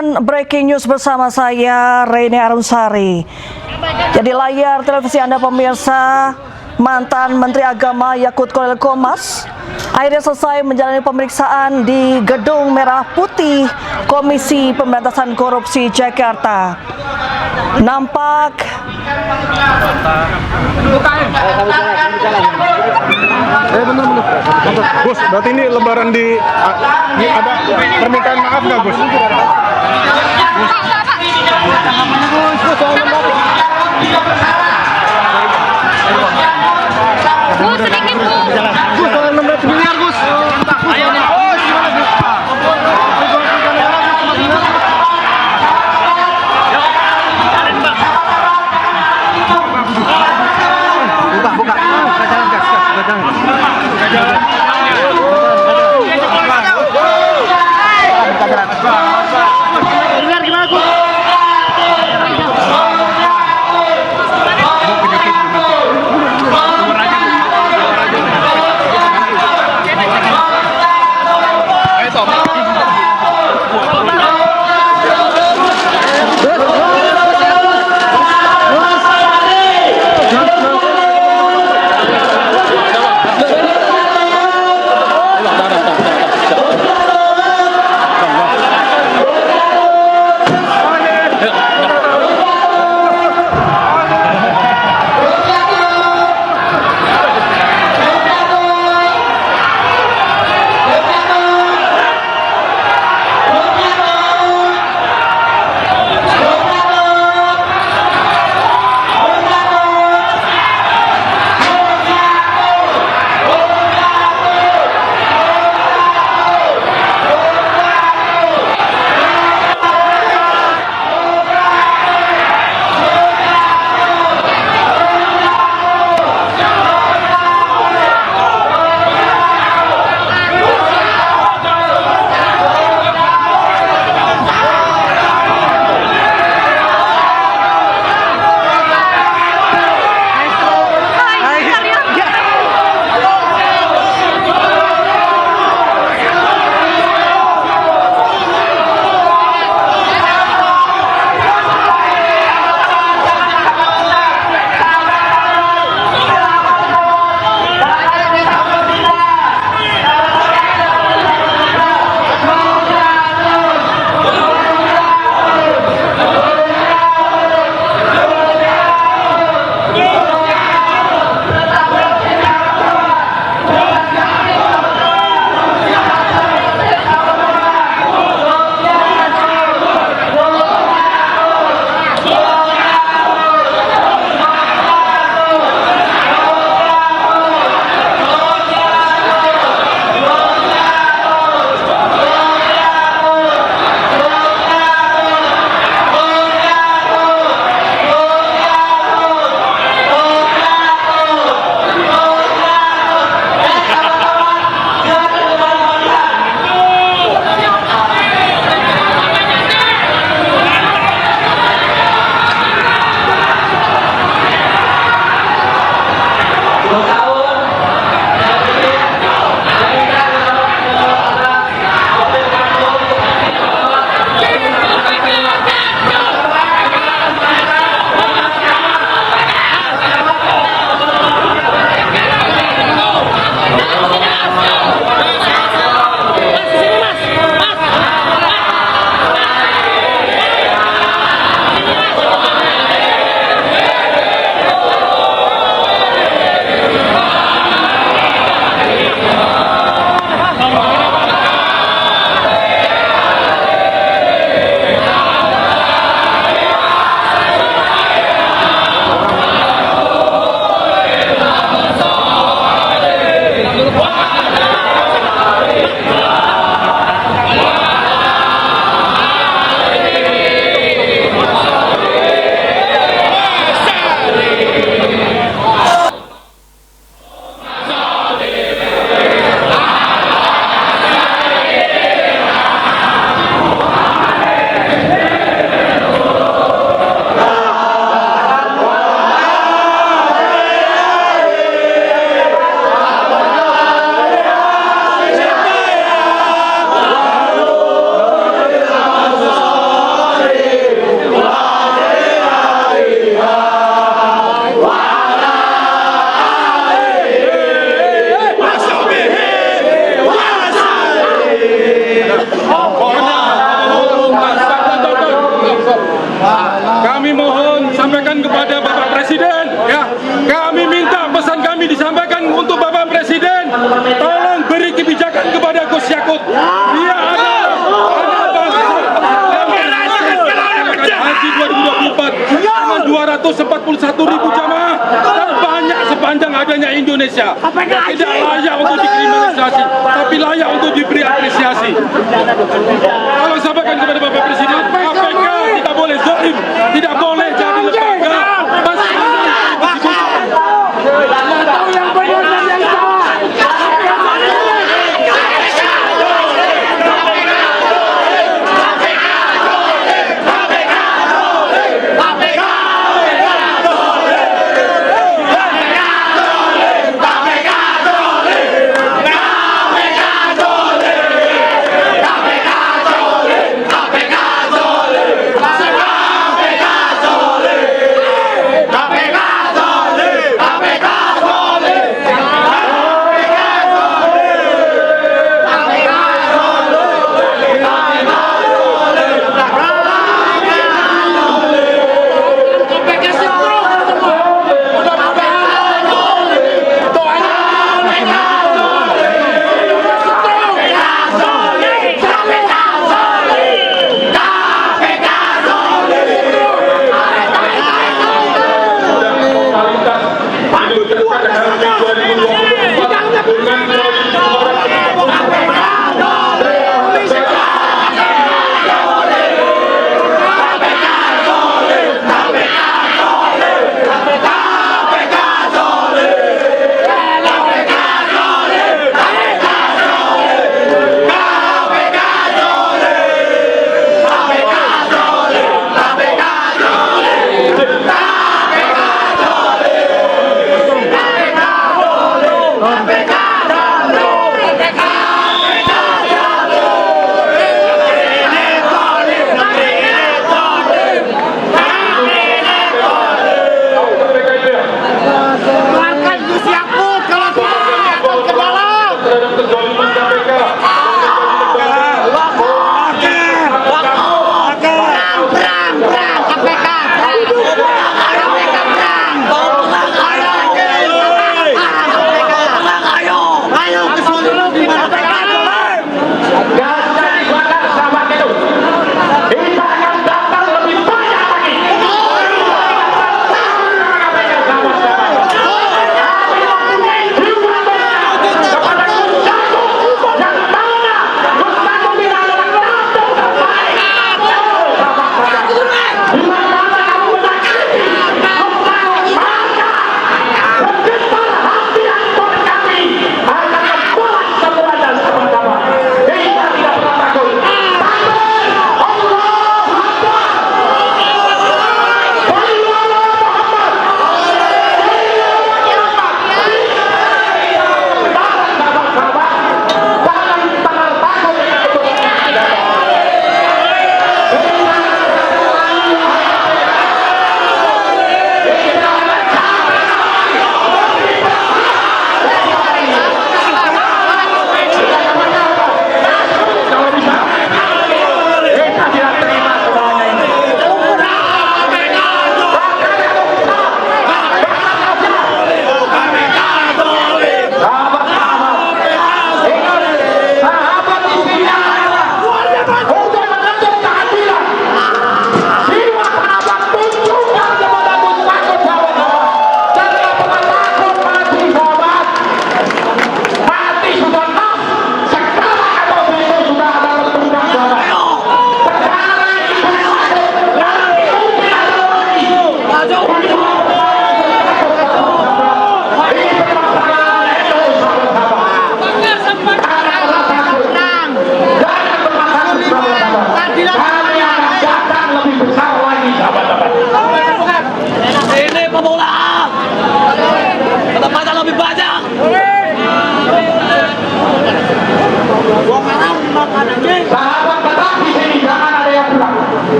saksikan breaking news bersama saya, Rene Arunsari. Jadi layar televisi Anda pemirsa, mantan Menteri Agama Yakut Khalil Qomas akhirnya selesai menjalani pemeriksaan di Gedung Merah Putih Komisi Pemberantasan Korupsi Jakarta. Nampak Gus, berarti ini lebaran ada permintaan maaf nggak Gus? Bu, sedikit Bu. Gus, soal 16 miliar Gus. Buka. Buka jalan. Indonesia. Dia tidak layak untuk dikriminalisasi, tapi layak untuk diberi apresiasi. Kalau sampaikan kepada Bapak Presiden, KPK tidak boleh zalim, tidak boleh jadi lembaga masih tahu yang benar dan yang salah.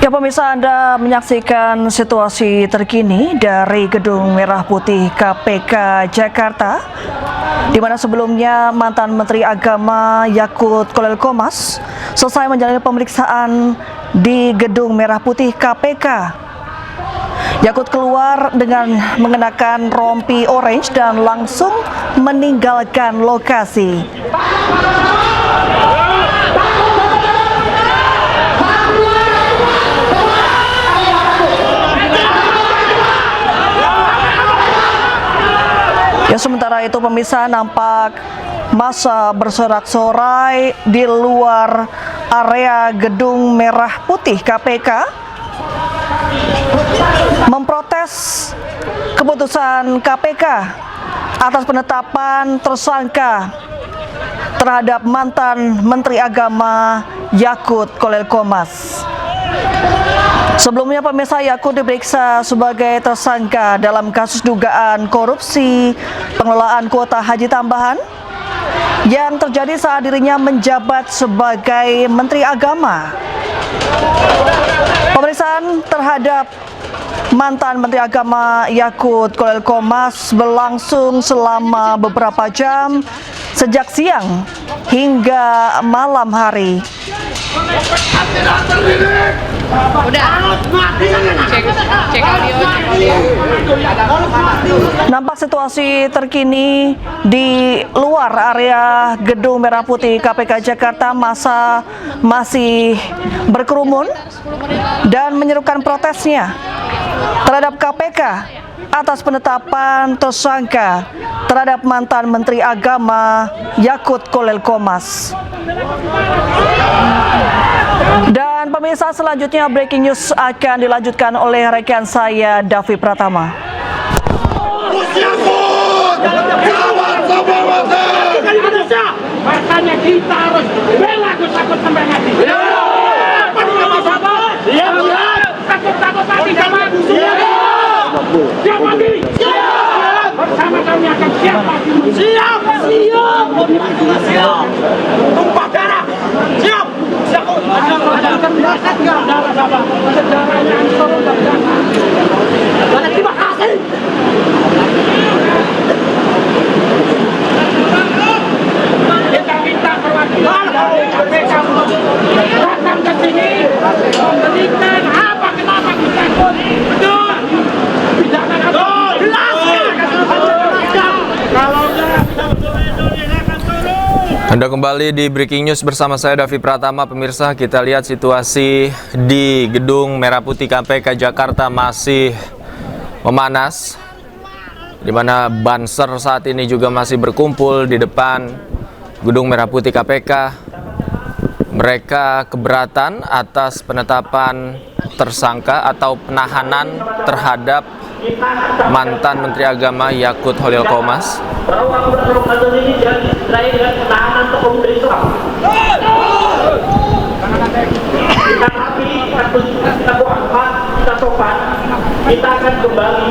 Ya pemirsa, Anda menyaksikan situasi terkini dari Gedung Merah Putih KPK Jakarta, di mana sebelumnya mantan Menteri Agama Yakut Khalil Qomas selesai menjalani pemeriksaan di Gedung Merah Putih KPK. Yakut keluar dengan mengenakan rompi orange dan langsung meninggalkan lokasi. Ya, sementara itu pemirsa, nampak massa bersorak-sorai di luar area Gedung Merah Putih KPK memprotes keputusan KPK atas penetapan tersangka terhadap mantan Menteri Agama Yakut Kholil Qomas. Sebelumnya pemirsa, Yakut diperiksa sebagai tersangka dalam kasus dugaan korupsi pengelolaan kuota haji tambahan yang terjadi saat dirinya menjabat sebagai Menteri Agama. Pemeriksaan terhadap mantan Menteri Agama Yakut Kholil Qomas berlangsung selama beberapa jam sejak siang hingga malam hari. Cek audio. Nampak situasi terkini di luar area Gedung Merah Putih KPK Jakarta, massa masih berkerumun dan menyerukan protesnya terhadap KPK atas penetapan tersangka terhadap mantan Menteri Agama Yakut Kholil Qomas. Dan pemirsa, selanjutnya breaking news akan dilanjutkan oleh rekan saya Davi Pratama. Makanya kita harus bela Gus Yakut sampai mati. Takut mati sama Gus Yakut. Siap mati. Bersama kami akan siap mati. Siap. Tumpah darah. Siap. Terima kasih. Kita minta perwakilan dari KPK untuk datang ke sini memberikan apa kenapa kita ikut. Betul. Pidana betul. Jelaskan. Kalau Anda kembali di Breaking News bersama saya Davi Pratama. Pemirsa, kita lihat situasi di Gedung Merah Putih KPK Jakarta masih memanas, di mana Banser saat ini juga masih berkumpul di depan Gedung Merah Putih KPK. Mereka keberatan atas penetapan tersangka atau penahanan terhadap mantan Menteri Agama Yakut Kholil Qomas. bahwa Gubernur Banten ini disertai dengan penahanan tokoh Menteri Islam. Kita rapi, kita tunjukkan, kita buat, kita sopan, kita akan kembali.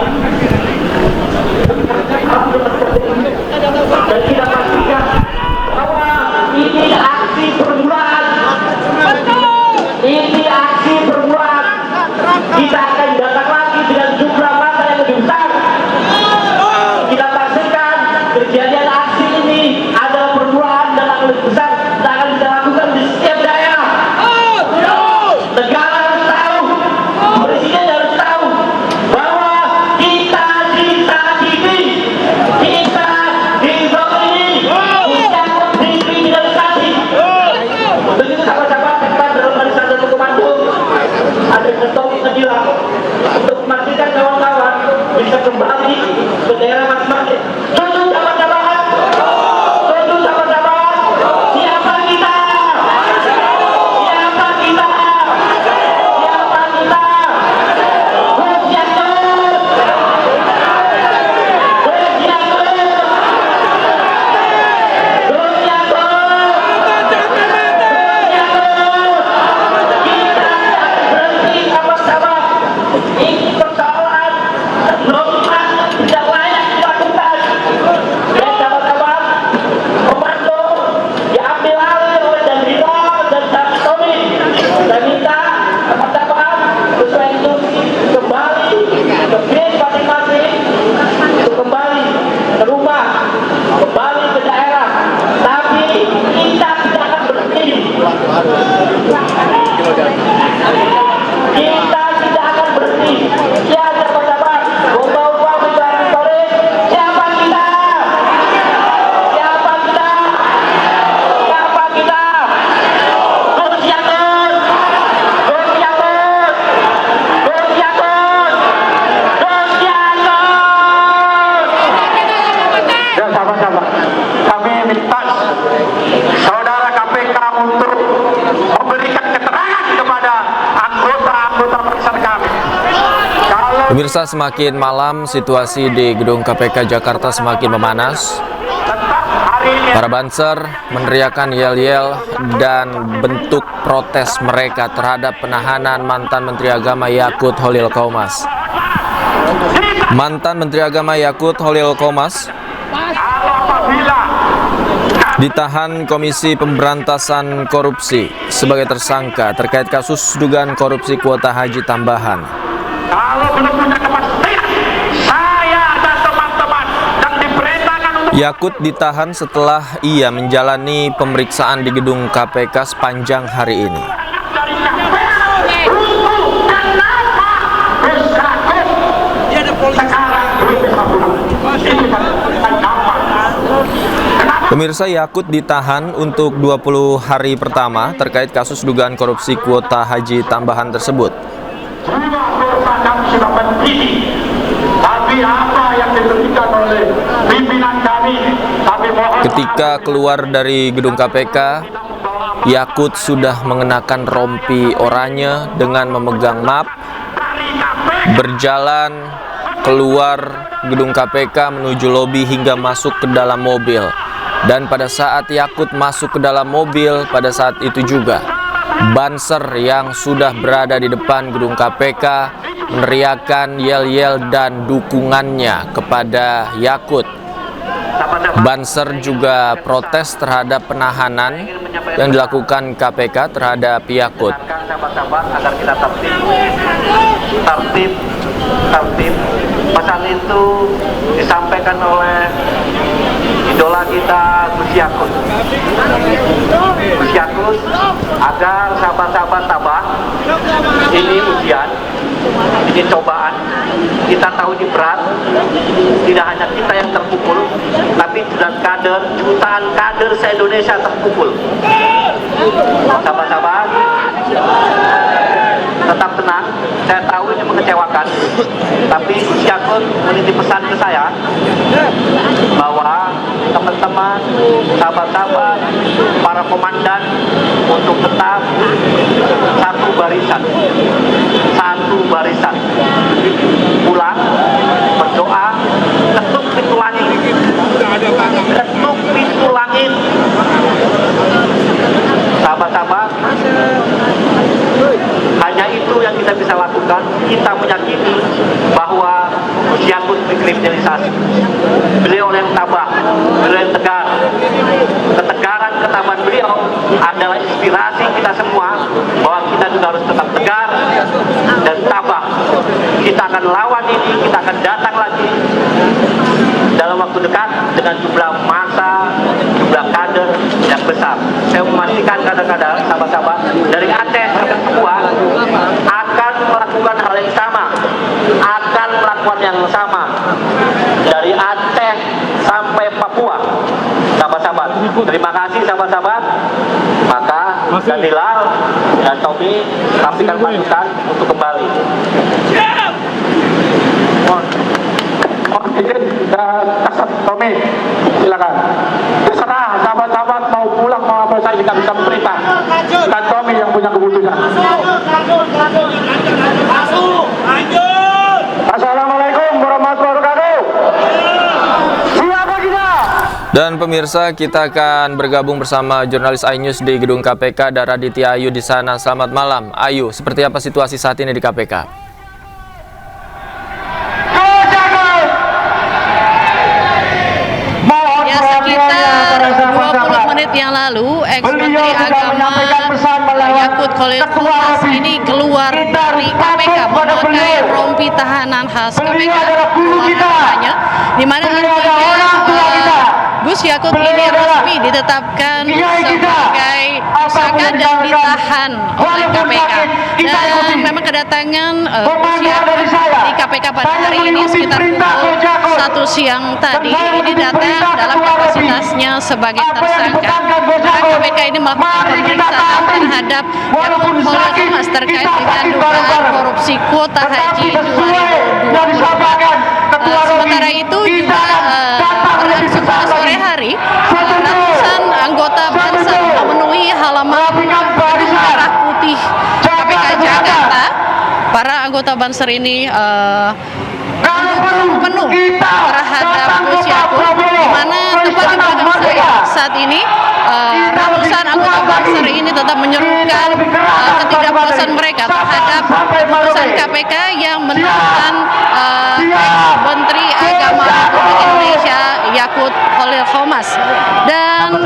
Dan kita pastikan bahwa ini aksi permulaan. Ini aksi permulaan. Kita akan datang lagi dengan jumlah massa yang lebih besar. Kita pastikan kejadian aksi ini adalah permulaan dan akan lebih besar. Kita akan kita lakukan di setiap daerah. Negara harus tahu, presiden harus tahu bahwa kita ini, kita Pemirsa, semakin malam situasi di gedung KPK Jakarta semakin memanas. Para banser meneriakan yel-yel dan bentuk protes mereka terhadap penahanan mantan Menteri Agama Yakut Holil Qomas. Mantan Menteri Agama Yakut Holil Qomas ditahan Komisi Pemberantasan Korupsi sebagai tersangka terkait kasus dugaan korupsi kuota haji tambahan. Kalau belum punya kepastian, saya dan teman-teman yang diperintahkan untuk Yakut ditahan setelah ia menjalani pemeriksaan di gedung KPK sepanjang hari ini. dari KPK untuk kenapa Yakut sekarang belum bisa pulang. Ini kenapa? Pemirsa, Yakut ditahan untuk 20 hari pertama terkait kasus dugaan korupsi kuota haji tambahan tersebut. Kami sudah meneliti, tapi apa yang diberikan oleh pimpinan kami mohon. Ketika keluar dari gedung KPK, Yakut sudah mengenakan rompi oranye dengan memegang map, berjalan keluar gedung KPK menuju lobi hingga masuk ke dalam mobil. Dan pada saat Yakut masuk ke dalam mobil, pada saat itu juga banser yang sudah berada di depan gedung KPK meneriakan yel-yel dan dukungannya kepada Yakut. Banser juga protes terhadap penahanan yang dilakukan KPK terhadap Yakut. Sahabat-sahabat agar kita tertib. Pesan itu disampaikan oleh idola kita Gus Yakut. Gus Yakut agar sahabat-sahabat tabah, ini ujian, ini cobaan. Kita tahu ini berat, tidak hanya kita yang terpukul, tapi jutaan kader se-Indonesia terpukul. Sahabat-sahabat, tetap tenang. Saya tahu ini mengecewakan, tapi Gus Yakut menitip pesan ke saya bahwa teman-teman, sahabat-sahabat, para komandan untuk tetap satu barisan, pulang, berdoa, ketuk pintu langit, sahabat-sahabat. Hanya itu yang kita bisa lakukan. Kita meyakini bahwa Gus Yakut dikriminalisasi. Beliau yang tabah, beliau yang tegar. Ketegaran ketabahan beliau adalah inspirasi kita semua bahwa kita juga harus tetap tegar dan tabah. Kita akan lawan ini, kita akan datang lagi dalam waktu dekat dengan jumlah massa, jumlah kader yang besar. Saya memastikan kadang-kadang sahabat-sahabat dari Aceh sampai Papua akan melakukan hal yang sama, dari Aceh sampai Papua, sahabat-sahabat. Terima kasih sahabat-sahabat. Maka dan Hilal dan Tommy sampaikan pasukan untuk kembali. Izin kasat Tommy, silakan. Terserah sahabat-sahabat mau pulang mau apa, saya tidak bisa memberitahu. Dan Tommy yang punya keputusan. Assalamualaikum warahmatullahi wabarakatuh. Siapa kita? Dan pemirsa, kita akan bergabung bersama jurnalis iNews di gedung KPK, Raditya Ayu di sana. Selamat malam, Ayu. Seperti apa situasi saat ini di KPK? Sekitar 20 menit yang lalu, ex-menteri agama Yakut Holil Qomas ini keluar dari KPK memakai rompi tahanan khas KPK, di mana Gus Yakut ini resmi ditetapkan sebagai tersangka dan ditahan oleh KPK. Dan memang kedatangan Gus Yakut di KPK pada hari ini sekitar pukul 1 siang tadi ini datang dalam kapasitasnya sebagai tersangka. Maka KPK ini melakukan pemeriksaan terhadap Yakut Holil Qomas terkait dengan dugaan korupsi kuota haji 2024. Sementara itu juga pada sore hari ratusan anggota banser memenuhi halaman gedung Merah Putih KPK Jakarta. Para anggota Banser ini penuh terhadap Gus Yakut, di mana tepat di belakang saya saat ini ratusan anggota Banser ini tetap menyerukan ketidakpuasan mereka terhadap keputusan KPK yang menahan Menteri Agama Republik Indonesia Yakut Khalil Qomas dan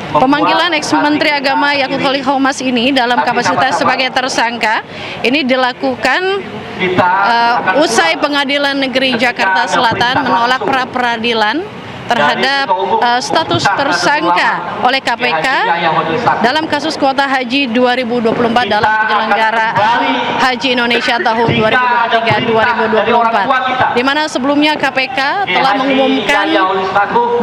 Pemanggilan ex Menteri Agama Yakut Khalil Qomas ini dalam kapasitas sebagai tersangka ini dilakukan usai Pengadilan Negeri Jakarta Selatan menolak pra-peradilan terhadap status tersangka oleh KPK dalam kasus kuota haji 2024 dalam penyelenggaraan Haji Indonesia tahun 2023-2024, di mana sebelumnya KPK telah mengumumkan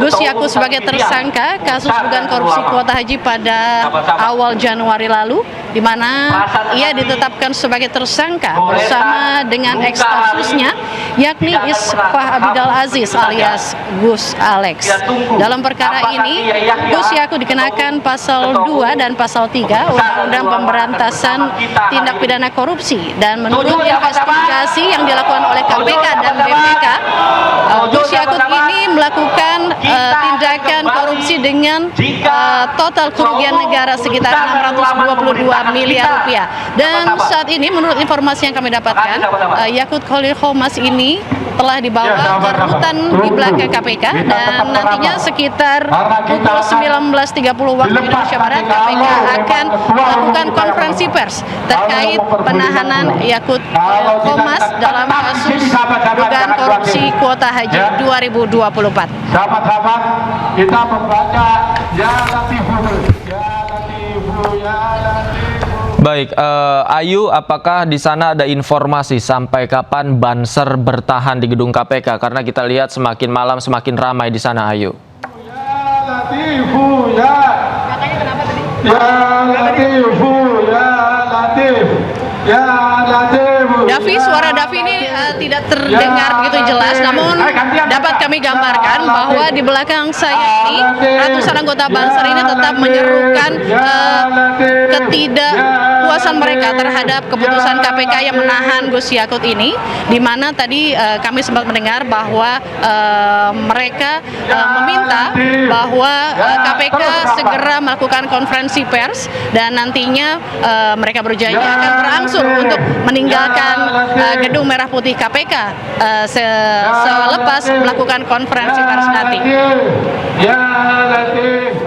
Gus Yakut sebagai tersangka kasus dugaan korupsi kuota haji pada awal Januari lalu, di mana ia ditetapkan sebagai tersangka bersama dengan ex-statusnya yakni Isfah Abidal Aziz alias Gus Alex. Dalam perkara ini, Gus Yakut dikenakan pasal 2 dan pasal 3 Undang-Undang Pemberantasan Tindak Pidana Korupsi, dan menurut investigasi yang dilakukan oleh KPK dan BPK, Gus Yakut ini melakukan tindakan korupsi dengan total kerugian negara sekitar 622 miliar rupiah. Dan saat ini menurut informasi yang kami dapatkan, Yakut Khalil Qomas ini telah dibawa ke rutan di belakang KPK, dan nantinya sekitar pukul 19.30 waktu Indonesia Barat KPK akan melakukan konferensi pers terkait penahanan Yakut Khalil Qomas dalam kasus dugaan korupsi kuota haji 2024. Sahabat-sahabat, kita membaca Ya Latifu, Ya Latifu, Ya Latifu. Baik, Ayu, apakah di sana ada informasi sampai kapan Banser bertahan di gedung KPK? Karena kita lihat semakin malam semakin ramai di sana, Ayu. Ya Latifu, ya. Makanya kenapa tadi? Ya Latifu, ya Latif, ya Latifu. Davi, suara Davi ini tidak terdengar begitu jelas, namun dapat kami gambarkan bahwa di belakang saya ini ratusan anggota Banser ini tetap menyerukan ketidakpuasan mereka terhadap keputusan KPK yang menahan Gus Yakut ini, di mana tadi kami sempat mendengar bahwa mereka meminta bahwa KPK segera melakukan konferensi pers, dan nantinya mereka berjanji akan berangsur untuk meninggalkan gedung Merah Putih KPK selepas melakukan konferensi pers nanti. Ya Latif.